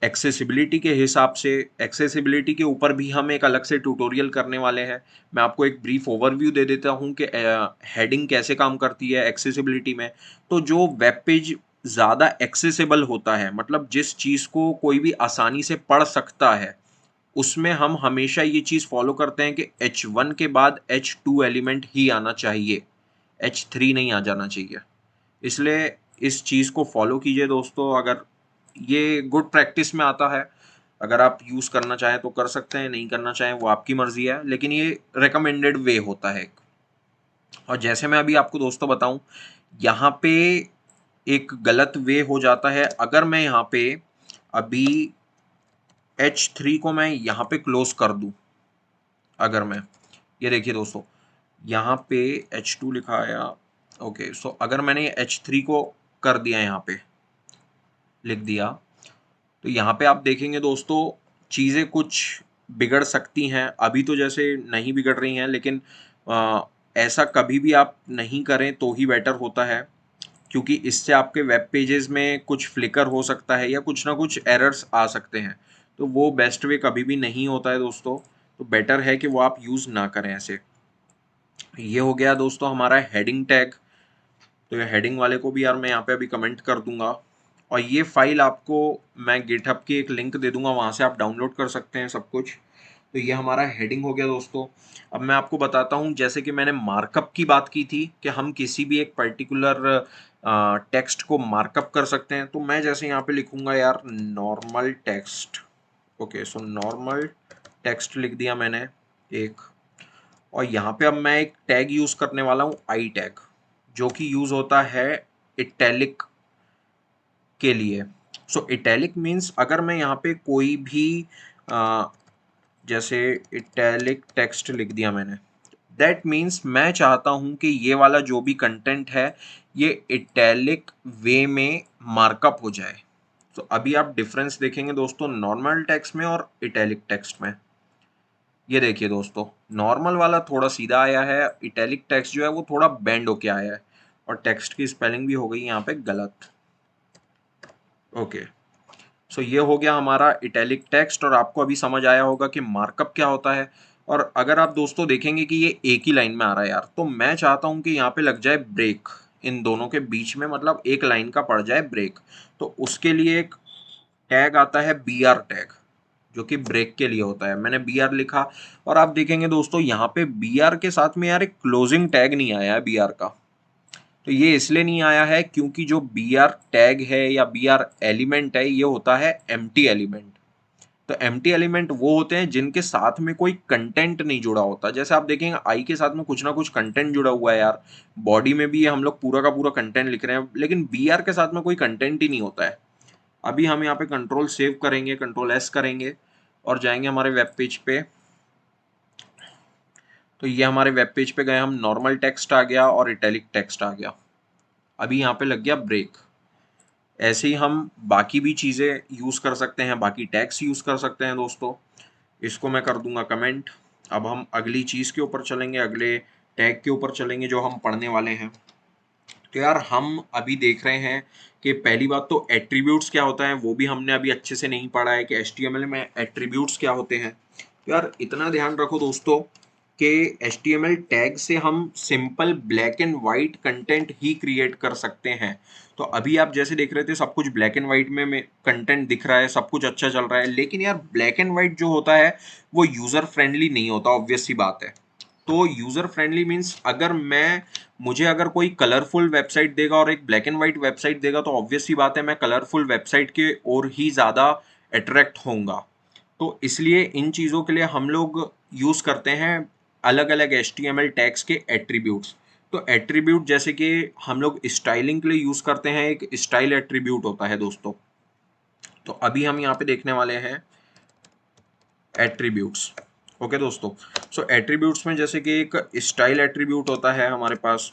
एक्सेसिबिलिटी के हिसाब से, एक्सेसिबिलिटी के ऊपर भी हम एक अलग से ट्यूटोरियल करने वाले हैं। मैं आपको एक ब्रीफ ओवरव्यू दे देता हूं कि हेडिंग कैसे काम करती है एक्सेसिबिलिटी में। तो जो वेब पेज ज़्यादा एक्सेसिबल होता है, मतलब जिस चीज़ को कोई भी आसानी से पढ़ सकता है, उसमें हम हमेशा ये चीज़ फॉलो करते हैं कि H1 के बाद H2 एलिमेंट ही आना चाहिए, H3 नहीं आ जाना चाहिए। इसलिए इस चीज़ को फॉलो कीजिए दोस्तों। अगर ये गुड प्रैक्टिस में आता है, अगर आप यूज़ करना चाहें तो कर सकते हैं, नहीं करना चाहें वो आपकी मर्जी है, लेकिन ये रिकमेंडेड वे होता है। और जैसे मैं अभी आपको दोस्तों बताऊं, यहाँ पे एक गलत वे हो जाता है। अगर मैं यहाँ पे अभी H3 को मैं यहाँ पे क्लोज कर दूं, अगर मैं, ये देखिए दोस्तों, यहाँ पे H2 लिखा आया, ओके, सो अगर मैंने H3 को कर दिया, यहाँ पे लिख दिया, तो यहाँ पे आप देखेंगे दोस्तों चीज़ें कुछ बिगड़ सकती हैं। अभी तो जैसे नहीं बिगड़ रही हैं, लेकिन ऐसा कभी भी आप नहीं करें तो ही बेटर होता है, क्योंकि इससे आपके वेब पेजेस में कुछ फ्लिकर हो सकता है या कुछ ना कुछ एरर्स आ सकते हैं। तो वो बेस्ट वे कभी भी नहीं होता है दोस्तों, तो बेटर है कि वो आप यूज़ ना करें ऐसे। ये हो गया दोस्तों हमारा हेडिंग टैग। तो ये हेडिंग वाले को भी यार मैं यहाँ पे अभी कमेंट कर दूंगा, और ये फाइल आपको मैं गिटहब की एक लिंक दे दूंगा, वहाँ से आप डाउनलोड कर सकते हैं सब कुछ। तो ये हमारा हेडिंग हो गया दोस्तों। अब मैं आपको बताता हूँ, जैसे कि मैंने मार्कअप की बात की थी कि हम किसी भी एक पर्टिकुलर टेक्स्ट को मार्कअप कर सकते हैं। तो मैं जैसे यहाँ पे लिखूंगा यार normal text, okay, so normal text लिख दिया मैंने एक, और यहाँ पे अब मैं एक टैग यूज करने वाला हूँ आई टैग, जो कि यूज होता है इटैलिक के लिए। सो इटैलिक मीन्स अगर मैं यहाँ पे कोई भी अ, जैसे इटैलिक टेक्स्ट लिख दिया मैंने, दैट मीन्स मैं चाहता हूँ कि ये वाला जो भी कंटेंट है ये इटैलिक वे में मार्कअप हो जाए। तो अभी आप डिफरेंस देखेंगे दोस्तों नॉर्मल टेक्स्ट में और इटैलिक टेक्स्ट में। ये देखिए दोस्तों, नॉर्मल वाला थोड़ा सीधा आया है, इटैलिक टेक्स्ट जो है वो थोड़ा बेंड होके आया है, और टेक्स्ट की स्पेलिंग भी हो गई यहाँ पे गलत। ओके, सो ये हो गया हमारा इटैलिक टेक्स्ट, और आपको अभी समझ आया होगा कि मार्कअप क्या होता है। और अगर आप दोस्तों देखेंगे कि ये एक ही लाइन में आ रहा है यार, तो मैं चाहता हूं कि यहाँ पे लग जाए ब्रेक, इन दोनों के बीच में मतलब एक लाइन का पड़ जाए ब्रेक, तो उसके लिए एक टैग आता है BR टैग, जो कि ब्रेक के लिए होता है। मैंने BR लिखा और आप देखेंगे दोस्तों यहाँ पे BR के साथ में यार एक क्लोजिंग टैग नहीं आया है BR का। तो ये इसलिए नहीं आया है क्योंकि जो BR टैग है या BR एलिमेंट है ये होता है एम्प्टी एलिमेंट। तो एम्प्टी एलिमेंट वो होते हैं जिनके साथ में कोई कंटेंट नहीं जुड़ा होता। जैसे आप देखेंगे आई के साथ में कुछ ना कुछ कंटेंट जुड़ा हुआ है यार, बॉडी में भी हम लोग पूरा का पूरा कंटेंट लिख रहे हैं, लेकिन BR के साथ में कोई कंटेंट ही नहीं होता है। अभी हम यहाँ पे कंट्रोल सेव करेंगे, कंट्रोल S करेंगे और जाएंगे हमारे वेब पेज पे। तो ये हमारे वेब पेज पे गए हम, नॉर्मल टेक्स्ट आ गया और इटैलिक टेक्स्ट आ गया। अभी यहाँ पे लग गया ब्रेक। ऐसे ही हम बाकी भी चीज़ें यूज़ कर सकते हैं, बाकी टैग्स यूज़ कर सकते हैं दोस्तों। इसको मैं कर दूंगा कमेंट। अब हम अगली चीज़ के ऊपर चलेंगे, अगले टैग के ऊपर चलेंगे जो हम पढ़ने वाले हैं। तो यार हम अभी देख रहे हैं कि पहली बात तो एट्रीब्यूट्स क्या होता है वो भी हमने अभी अच्छे से नहीं पढ़ा है कि HTML में एट्रीब्यूट्स क्या होते हैं। तो यार इतना ध्यान रखो दोस्तों कि HTML टैग से हम simple black and white content he create कर सकते हैं। तो अभी आप जैसे देख रहे थे सब कुछ ब्लैक एंड वाइट में कंटेंट दिख रहा है, सब कुछ अच्छा चल रहा है, लेकिन यार ब्लैक एंड वाइट जो होता है वो यूज़र फ्रेंडली नहीं होता, ऑब्वियस सी बात है। तो यूज़र फ्रेंडली मीन्स अगर मुझे अगर कोई कलरफुल वेबसाइट देगा और एक ब्लैक एंड वाइट वेबसाइट देगा तो ऑब्वियस सी बात है मैं कलरफुल वेबसाइट के ओर ही ज़्यादा अट्रैक्ट होऊंगा। तो इसलिए इन चीज़ों के लिए हम लोग यूज़ करते हैं अलग अलग HTML टैग्स के एट्रीब्यूट्स। तो एट्रीब्यूट जैसे कि हम लोग स्टाइलिंग के लिए यूज़ करते हैं, एक स्टाइल एट्रीब्यूट होता है दोस्तों। तो अभी हम यहाँ पे देखने वाले हैं एट्रीब्यूट्स। ओके दोस्तों, सो एट्रीब्यूट्स में जैसे कि एक स्टाइल एट्रीब्यूट होता है हमारे पास,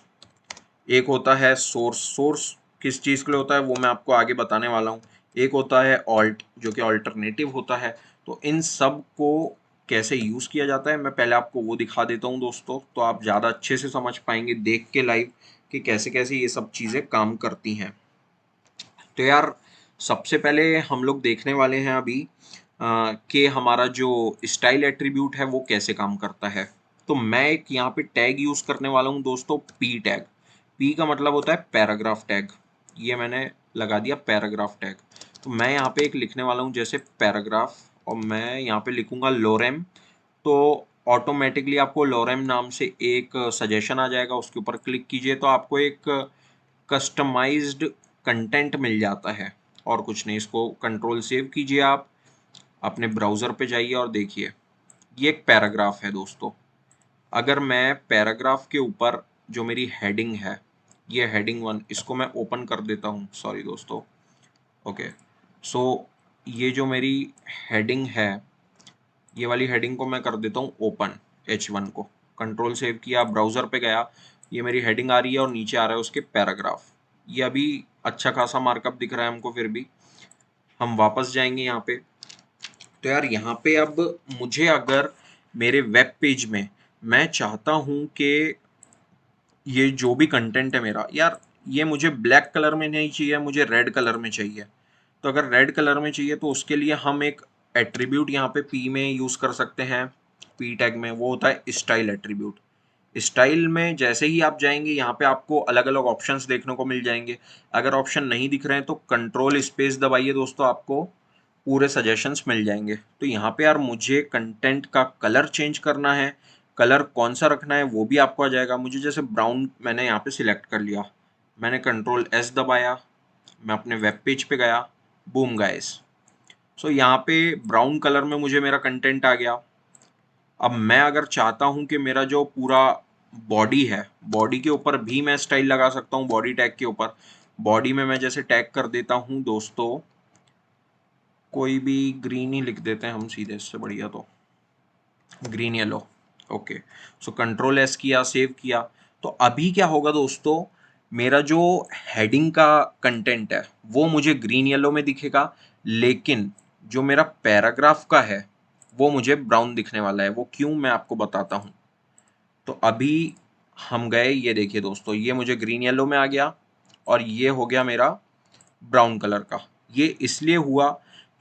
एक होता है सोर्स। सोर्स किस चीज़ के लिए होता है वो मैं आपको आगे बताने वाला हूँ। एक होता है ऑल्ट जो कि ऑल्टरनेटिव होता है। तो इन सब को कैसे यूज़ किया जाता है मैं पहले आपको वो दिखा देता हूँ दोस्तों, तो आप ज़्यादा अच्छे से समझ पाएंगे देख के लाइव कि कैसे कैसे ये सब चीज़ें काम करती हैं। तो यार सबसे पहले हम लोग देखने वाले हैं अभी कि हमारा जो स्टाइल एट्रीब्यूट है वो कैसे काम करता है। तो मैं एक यहाँ पे टैग यूज़ करने वाला हूँ दोस्तों, P टैग। P का मतलब होता है पैराग्राफ टैग। ये मैंने लगा दिया पैराग्राफ टैग। तो मैं यहाँ पे एक लिखने वाला हूँ जैसे पैराग्राफ, और मैं यहाँ पे लिखूँगा लोरेम। तो ऑटोमेटिकली आपको लोरेम नाम से एक सजेशन आ जाएगा, उसके ऊपर क्लिक कीजिए तो आपको एक कस्टमाइज्ड कंटेंट मिल जाता है और कुछ नहीं। इसको कंट्रोल सेव कीजिए, आप अपने ब्राउज़र पे जाइए और देखिए ये एक पैराग्राफ है दोस्तों। अगर मैं पैराग्राफ के ऊपर जो मेरी हेडिंग है, ये हेडिंग 1, इसको मैं ओपन कर देता हूँ, सॉरी दोस्तों। ओके, सो ये जो मेरी हेडिंग है, ये वाली हेडिंग को मैं कर देता हूँ ओपन, H1 को कंट्रोल सेव किया, ब्राउज़र पे गया, ये मेरी हेडिंग आ रही है और नीचे आ रहा है उसके पैराग्राफ। ये अभी अच्छा खासा मार्कअप दिख रहा है हमको, फिर भी हम वापस जाएंगे यहाँ पे। तो यार यहाँ पे अब मुझे अगर मेरे वेब पेज में मैं चाहता हूँ कि ये जो भी कंटेंट है मेरा, यार ये मुझे ब्लैक कलर में नहीं चाहिए, मुझे रेड कलर में चाहिए। तो अगर रेड कलर में चाहिए तो उसके लिए हम एक एट्रीब्यूट यहाँ पे P में यूज़ कर सकते हैं, P टैग में, वो होता है स्टाइल एट्रीब्यूट। स्टाइल में जैसे ही आप जाएंगे यहाँ पे आपको अलग अलग ऑप्शंस देखने को मिल जाएंगे। अगर ऑप्शन नहीं दिख रहे हैं तो कंट्रोल स्पेस दबाइए दोस्तों, आपको पूरे सजेशंस मिल जाएंगे। तो यहाँ पे यार मुझे कंटेंट का कलर चेंज करना है, कलर कौन सा रखना है वो भी आपको आ जाएगा। मुझे जैसे ब्राउन मैंने यहाँ पे सिलेक्ट कर लिया, मैंने कंट्रोल S दबाया, मैं अपने वेब पेज पे गया, बूम गाइस। सो यहाँ पे ब्राउन कलर में मुझे मेरा कंटेंट आ गया। अब मैं अगर चाहता हूँ कि मेरा जो पूरा बॉडी है, बॉडी के ऊपर भी मैं स्टाइल लगा सकता हूँ, बॉडी टैग के ऊपर। बॉडी में मैं जैसे टैग कर देता हूँ दोस्तों, कोई भी ग्रीन ही लिख देते हैं हम सीधे, इससे बढ़िया तो green yellow. Okay, so control S किया, सेव किया। तो अभी क्या होगा दोस्तों, मेरा जो हेडिंग का कंटेंट है वो मुझे ग्रीन येलो में दिखेगा, लेकिन जो मेरा पैराग्राफ का है वो मुझे ब्राउन दिखने वाला है। वो क्यों, मैं आपको बताता हूँ। तो अभी हम गए, ये देखिए दोस्तों, ये मुझे ग्रीन येलो में आ गया और ये हो गया मेरा ब्राउन कलर का। ये इसलिए हुआ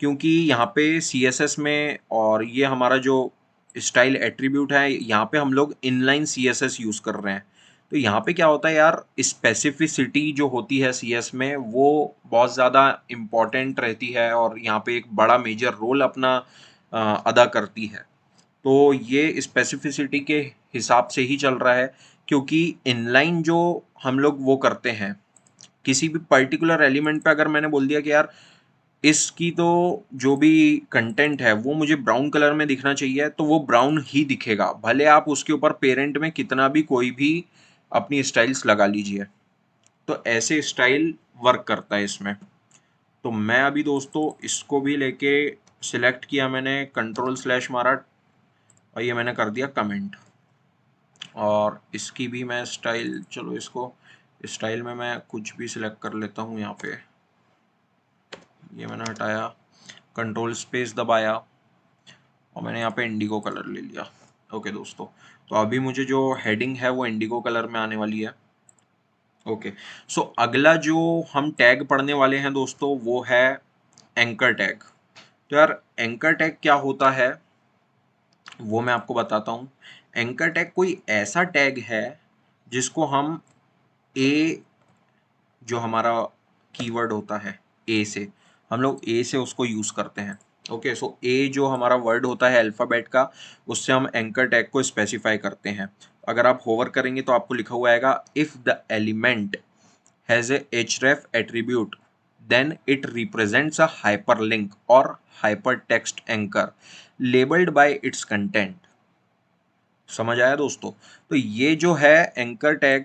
क्योंकि यहाँ पे CSS में, और ये हमारा जो स्टाइल एट्रीब्यूट है यहाँ पे हम लोग इनलाइन CSS यूज़ कर रहे हैं। तो यहाँ पे क्या होता है यार, स्पेसिफिसिटी जो होती है सीएस में वो बहुत ज़्यादा इम्पोर्टेंट रहती है और यहाँ पे एक बड़ा मेजर रोल अपना अदा करती है। तो ये स्पेसिफिसिटी के हिसाब से ही चल रहा है, क्योंकि इनलाइन जो हम लोग वो करते हैं किसी भी पर्टिकुलर एलिमेंट पे, अगर मैंने बोल दिया कि यार इसकी तो जो भी कंटेंट है वो मुझे ब्राउन कलर में दिखना चाहिए, तो वो ब्राउन ही दिखेगा, भले आप उसके ऊपर पेरेंट में कितना भी कोई भी अपनी स्टाइल्स लगा लीजिए। तो ऐसे स्टाइल वर्क करता है इसमें। तो मैं अभी दोस्तों इसको भी लेके सिलेक्ट किया, मैंने कंट्रोल स्लैश मारा और ये मैंने कर दिया कमेंट। और इसकी भी मैं स्टाइल, चलो इसको स्टाइल में मैं कुछ भी सिलेक्ट कर लेता हूँ। यहाँ पे ये मैंने हटाया, कंट्रोल स्पेस दबाया और मैंने यहाँ पे इंडिगो कलर ले लिया। ओके दोस्तों, तो अभी मुझे जो हेडिंग है वो इंडिगो कलर में आने वाली है। ओके, सो अगला जो हम टैग पढ़ने वाले हैं दोस्तों वो है एंकर टैग। तो यार एंकर टैग क्या होता है वो मैं आपको बताता हूँ। एंकर टैग कोई ऐसा टैग है जिसको हम ए, जो हमारा कीवर्ड होता है ए से, हम लोग ए से उसको यूज करते हैं। ओके, सो ए जो हमारा वर्ड होता है अल्फाबेट का, उससे हम एंकर टैग को स्पेसिफाई करते हैं। अगर आप होवर करेंगे तो आपको लिखा हुआ आएगा if the element has a href attribute then it represents a hyperlink or hypertext anchor labeled by its content। समझ आया दोस्तों? तो ये जो है एंकर टैग,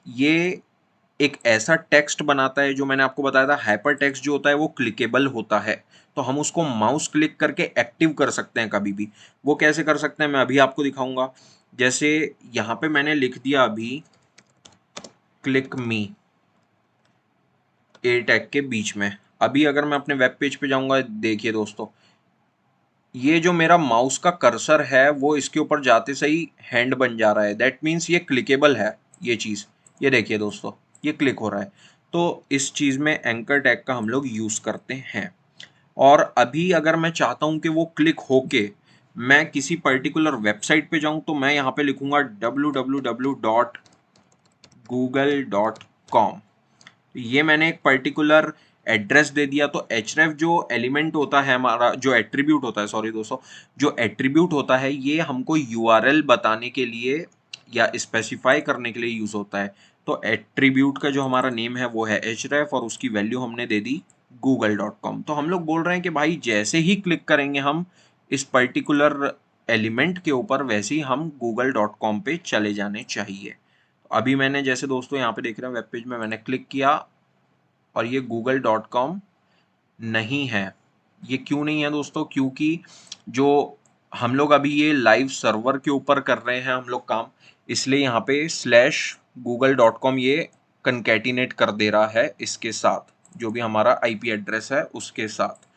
ये एक ऐसा टेक्स्ट बनाता है, जो मैंने आपको बताया था हाइपर टेक्स्ट जो होता है वो क्लिकेबल होता है। तो हम उसको माउस क्लिक करके एक्टिव कर सकते हैं कभी भी। वो कैसे कर सकते हैं मैं अभी आपको दिखाऊंगा। जैसे यहाँ पे मैंने लिख दिया अभी क्लिक मी ए टैग के बीच में। अभी अगर मैं अपने वेब पेज पे जाऊंगा, देखिए दोस्तों, ये जो मेरा माउस का कर्सर है वो इसके ऊपर जाते से ही हैंड बन जा रहा है। दैट मीन्स ये क्लिकेबल है ये चीज़। ये देखिए दोस्तों, ये क्लिक हो रहा है। तो इस चीज़ में एंकर टैग का हम लोग यूज़ करते हैं। और अभी अगर मैं चाहता हूं कि वो क्लिक होके मैं किसी पर्टिकुलर वेबसाइट पे जाऊं, तो मैं यहाँ पे लिखूंगा www.google.com। ये मैंने एक पर्टिकुलर एड्रेस दे दिया। तो href जो एलिमेंट होता है हमारा, जो एट्रीब्यूट होता है, सॉरी दोस्तों, जो एट्रीब्यूट होता है ये हमको यूआरएल बताने के लिए या स्पेसिफाई करने के लिए यूज होता है। तो एट्रीब्यूट का जो हमारा नेम है वो है href और उसकी वैल्यू हमने दे दी google.com। तो हम लोग बोल रहे हैं कि भाई जैसे ही क्लिक करेंगे हम इस पर्टिकुलर एलिमेंट के ऊपर, वैसे ही हम google.com पे चले जाने चाहिए। अभी मैंने जैसे दोस्तों यहाँ पे देख रहे हैं वेब पेज में मैंने क्लिक किया और ये google.com नहीं है। ये क्यों नहीं है दोस्तों? क्योंकि जो हम लोग अभी ये लाइव सर्वर के ऊपर कर रहे हैं हम लोग काम, इसलिए यहाँ पे /google.com ये कंकैटिनेट कर दे रहा है इसके साथ, जो भी हमारा आईपी एड्रेस है उसके साथ।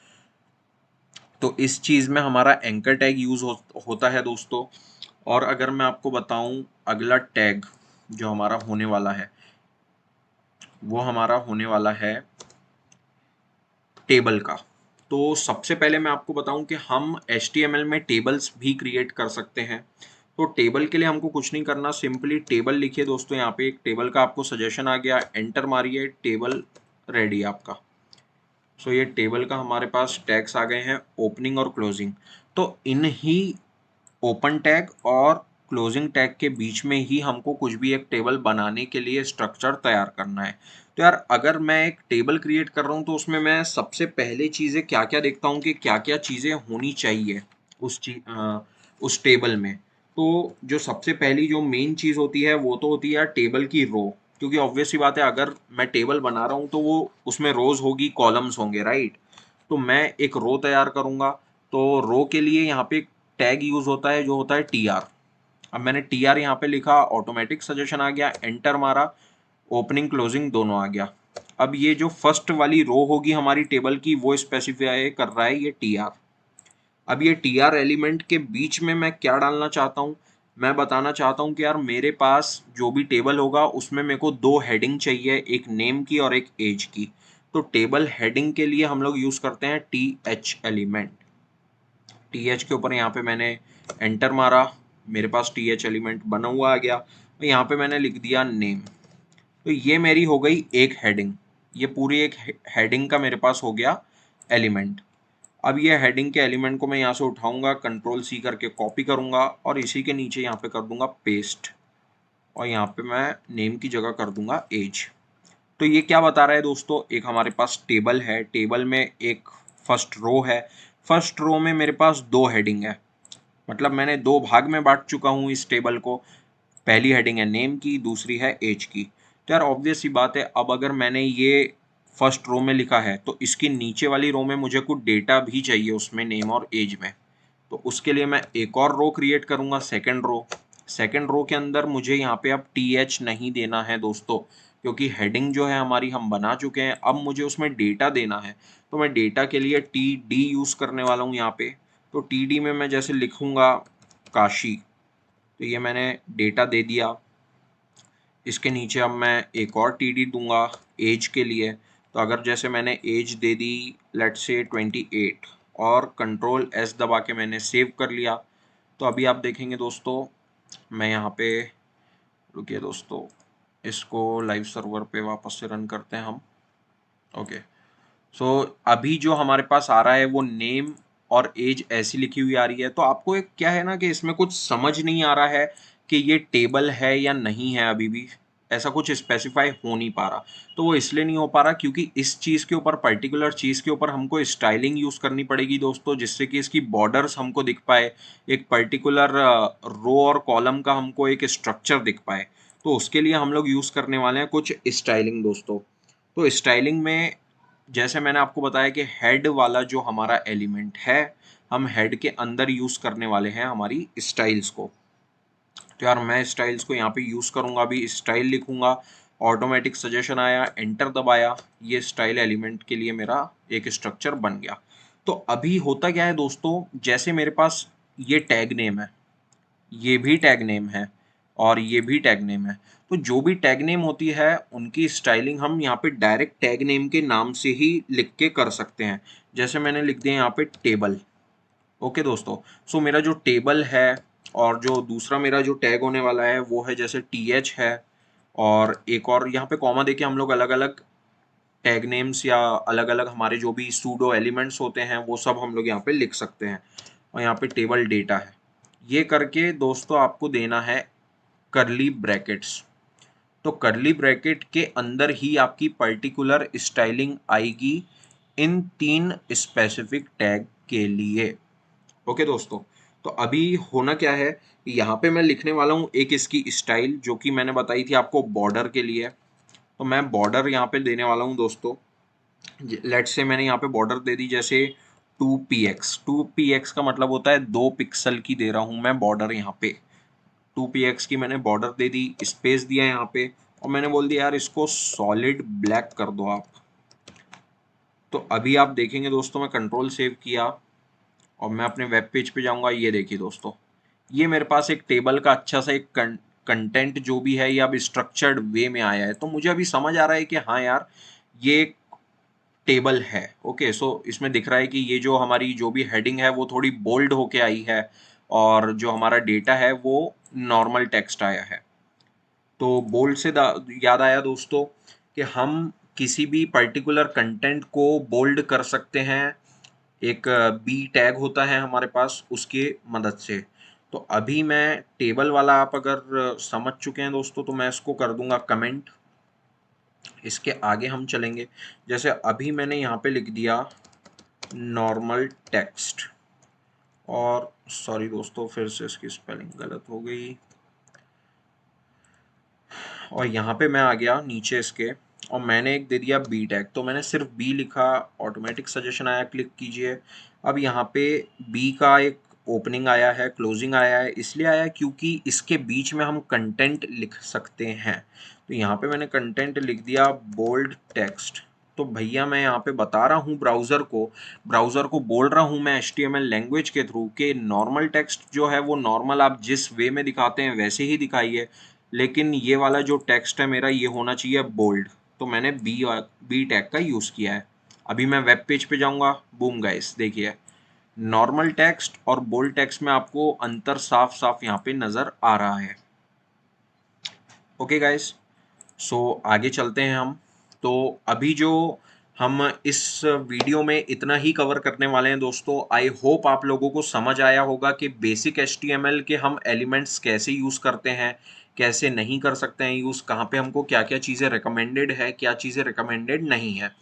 तो इस चीज़ में हमारा एंकर टैग यूज होता है दोस्तों। और अगर मैं आपको बताऊं अगला टैग जो हमारा होने वाला है वो हमारा होने वाला है टेबल का। तो सबसे पहले मैं आपको बताऊं कि हम HTML में टेबल्स भी क्रिएट कर सकते हैं। तो टेबल के लिए हमको कुछ नहीं करना, सिंपली टेबल लिखिए दोस्तों। यहाँ पे एक टेबल का आपको सजेशन आ गया, एंटर मारिए, टेबल रेडी आपका। सो ये टेबल का हमारे पास टैग्स आ गए हैं, ओपनिंग और क्लोजिंग। तो इन ही ओपन टैग और क्लोजिंग टैग के बीच में ही हमको कुछ भी एक टेबल बनाने के लिए स्ट्रक्चर तैयार करना है। तो यार अगर मैं एक टेबल क्रिएट कर रहा हूँ तो उसमें मैं सबसे पहले चीज़ें क्या क्या देखता हूँ कि क्या क्या चीज़ें होनी चाहिए उस टेबल में। तो जो सबसे पहली जो मेन चीज़ होती है वो तो होती है यार टेबल की रो। क्योंकि ऑब्वियस सी बात है, अगर मैं टेबल बना रहा हूँ तो वो उसमें रोज होगी, कॉलम्स होंगे, राइट। तो मैं एक रो तैयार करूंगा। तो रो के लिए यहाँ पे एक टैग यूज होता है जो होता है TR। अब मैंने TR यहाँ पे लिखा, ऑटोमेटिक सजेशन आ गया, एंटर मारा, ओपनिंग क्लोजिंग दोनों आ गया। अब ये जो फर्स्ट वाली रो होगी हमारी टेबल की वो स्पेसिफाई कर रहा है ये TR। अब ये TR एलिमेंट के बीच में मैं क्या डालना चाहता हूँ, मैं बताना चाहता हूँ कि यार मेरे पास जो भी टेबल होगा उसमें मेरे को दो हेडिंग चाहिए, एक नेम की और एक एज की। तो टेबल हेडिंग के लिए हम लोग यूज करते हैं TH एलिमेंट। TH के ऊपर यहाँ पे मैंने एंटर मारा, मेरे पास TH एलिमेंट बना हुआ आ गया और यहाँ पे मैंने लिख दिया नेम। तो ये मेरी हो गई एक हेडिंग, ये पूरी एक हेडिंग का मेरे पास हो गया एलिमेंट। अब ये हेडिंग के एलिमेंट को मैं यहाँ से उठाऊंगा, कंट्रोल C करके कॉपी करूंगा और इसी के नीचे यहाँ पे कर दूंगा पेस्ट और यहाँ पे मैं नेम की जगह कर दूंगा एज। तो ये क्या बता रहा है दोस्तों, एक हमारे पास टेबल है, टेबल में एक फर्स्ट रो है, फर्स्ट रो में मेरे पास दो हेडिंग है, मतलब मैंने दो भाग में बांट चुका हूँ इस टेबल को। पहली हेडिंग है नेम की, दूसरी है एज की। तो यार ऑब्वियस सी बात है, अब अगर मैंने ये फर्स्ट रो में लिखा है तो इसकी नीचे वाली रो में मुझे कुछ डेटा भी चाहिए उसमें, नेम और एज में। तो उसके लिए मैं एक और रो क्रिएट करूंगा, सेकंड रो। सेकंड रो के अंदर मुझे यहाँ पे अब TH नहीं देना है दोस्तों, क्योंकि हेडिंग जो है हमारी हम बना चुके हैं, अब मुझे उसमें डेटा देना है। तो मैं डेटा के लिए TD यूज़ करने वाला हूँ यहाँ पे। तो TD में मैं जैसे लिखूँगा काशी, तो ये मैंने डेटा दे दिया। इसके नीचे अब मैं एक और TD दूंगा एज के लिए। तो अगर जैसे मैंने as they the let's say 28 और कंट्रोल S दबा के मैंने सेव कर लिया, तो अभी आप देखेंगे दोस्तों, मैं यहाँ पे, रुकिए दोस्तों, इसको लाइव सर्वर पे वापस से रन करते हैं हम। ओके, सो अभी जो हमारे पास आ रहा है वो नेम और एज ऐसी लिखी हुई आ रही है। तो आपको एक क्या है ना कि इसमें कुछ समझ नहीं आ रहा है कि ये टेबल है या नहीं है, अभी भी ऐसा कुछ स्पेसिफाई हो नहीं पा रहा। तो वो इसलिए नहीं हो पा रहा क्योंकि इस चीज़ के ऊपर, पर्टिकुलर चीज़ के ऊपर हमको स्टाइलिंग यूज़ करनी पड़ेगी दोस्तों, जिससे कि इसकी बॉर्डर्स हमको दिख पाए, एक पर्टिकुलर रो और कॉलम का हमको एक स्ट्रक्चर दिख पाए। तो उसके लिए हम लोग यूज़ करने वाले हैं कुछ स्टाइलिंग दोस्तों। तो स्टाइलिंग में जैसे मैंने आपको बताया कि हेड वाला जो हमारा एलिमेंट है, हम हेड के अंदर यूज़ करने वाले हैं हमारी स्टाइल्स को। तो यार मैं स्टाइल्स को यहाँ पे यूज़ करूँगा, अभी स्टाइल लिखूँगा, ऑटोमेटिक सजेशन आया, एंटर दबाया, ये स्टाइल एलिमेंट के लिए मेरा एक स्ट्रक्चर बन गया। तो अभी होता क्या है दोस्तों, जैसे मेरे पास ये टैग नेम है, ये भी टैग नेम है और ये भी टैग नेम है। तो जो भी टैग नेम होती है उनकी स्टाइलिंग हम यहाँ पे डायरेक्ट टैग नेम के नाम से ही लिख के कर सकते हैं। जैसे मैंने लिख दिया यहाँ पे टेबल। ओके दोस्तों, सो मेरा जो टेबल है और जो दूसरा मेरा जो टैग होने वाला है वो है जैसे TH है, और एक और यहाँ पे कॉमा देके हम लोग अलग अलग टैग नेम्स या अलग अलग हमारे जो भी सूडो एलिमेंट्स होते हैं वो सब हम लोग यहाँ पे लिख सकते हैं। और यहाँ पे टेबल डेटा है, ये करके दोस्तों आपको देना है करली ब्रैकेट्स। तो करली ब्रैकेट के अंदर ही आपकी पर्टिकुलर स्टाइलिंग आएगी इन तीन स्पेसिफिक टैग के लिए। ओके दोस्तों, तो अभी होना क्या है, यहाँ पे मैं लिखने वाला हूँ एक इसकी स्टाइल जो कि मैंने बताई थी आपको बॉर्डर के लिए। तो मैं बॉर्डर यहाँ पे देने वाला हूँ दोस्तों। लेट्स से मैंने यहाँ पे बॉर्डर दे दी जैसे 2px। 2px का मतलब होता है 2 पिक्सल की दे रहा हूँ मैं बॉर्डर यहाँ पे। 2px की मैंने बॉर्डर दे दी, स्पेस दिया यहाँ पे, और मैंने बोल दिया यार इसको सॉलिड ब्लैक कर दो आप। तो अभी आप देखेंगे दोस्तों, मैं कंट्रोल सेव किया और मैं अपने वेब पेज पे जाऊंगा। ये देखिए दोस्तों, ये मेरे पास एक टेबल का अच्छा सा एक कंटेंट जो भी है ये अब स्ट्रक्चर्ड वे में आया है। तो मुझे अभी समझ आ रहा है कि हाँ यार ये टेबल है। ओके, सो इसमें दिख रहा है कि ये जो हमारी जो भी हेडिंग है वो थोड़ी बोल्ड होके आई है और जो हमारा डेटा है वो नॉर्मल टेक्स्ट आया है। तो बोल्ड से याद आया दोस्तों कि हम किसी भी पर्टिकुलर कंटेंट को बोल्ड कर सकते हैं, एक बी टैग होता है हमारे पास उसके मदद से। तो अभी मैं टेबल वाला, आप अगर समझ चुके हैं दोस्तों, तो मैं इसको कर दूंगा कमेंट। इसके आगे हम चलेंगे, जैसे अभी मैंने यहाँ पे लिख दिया नॉर्मल टेक्स्ट, और सॉरी दोस्तों फिर से इसकी स्पेलिंग गलत हो गई, और यहाँ पे मैं आ गया नीचे इसके और मैंने एक दे दिया बी टैग। तो मैंने सिर्फ बी लिखा, ऑटोमेटिक सजेशन आया, क्लिक कीजिए। अब यहाँ पे बी का एक ओपनिंग आया है, क्लोजिंग आया है, इसलिए आया क्योंकि इसके बीच में हम कंटेंट लिख सकते हैं। तो यहाँ पे मैंने कंटेंट लिख दिया बोल्ड टेक्स्ट। तो भैया मैं यहाँ पे बता रहा हूँ ब्राउज़र को बोल रहा हूँ मैं HTML लैंग्वेज के थ्रू कि नॉर्मल टेक्स्ट जो है वो नॉर्मल आप जिस वे में दिखाते हैं वैसे ही दिखाइए, लेकिन ये वाला जो टेक्स्ट है मेरा ये होना चाहिए बोल्ड। तो मैंने बी टैग का यूज़ किया है। अभी मैं वेब पेज पे जाऊंगा, बूम गाइस देखिए, नॉर्मल टेक्स्ट और बोल्ड टेक्स्ट में आपको अंतर साफ-साफ यहाँ पे नज़र आ रहा है। ओके गाइस, सो आगे चलते हैं हम। तो अभी जो हम इस वीडियो में इतना ही कवर करने वाले हैं दोस्तों। आई होप आप लोगों को समझ आया होगा कि बेसिक एचटीएमएल के हम एलिमेंट्स कैसे यूज़ करते हैं, कैसे नहीं कर सकते हैं यूज़, कहाँ पे हमको क्या-क्या चीज़ें रिकमेंडेड है, क्या चीज़ें रिकमेंडेड नहीं है।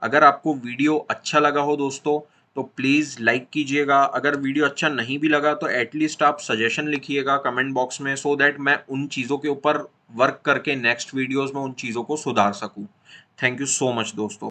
अगर आपको वीडियो अच्छा लगा हो दोस्तों, तो प्लीज़ लाइक कीजिएगा। अगर वीडियो अच्छा नहीं भी लगा तो एटलीस्ट आप सजेशन लिखिएगा कमेंट बॉक्स में, सो दैट मैं उन चीज़ों के ऊपर वर्क करके नेक्स्ट वीडियोज़ में उन चीज़ों को सुधार सकूँ। थैंक यू सो मच दोस्तों।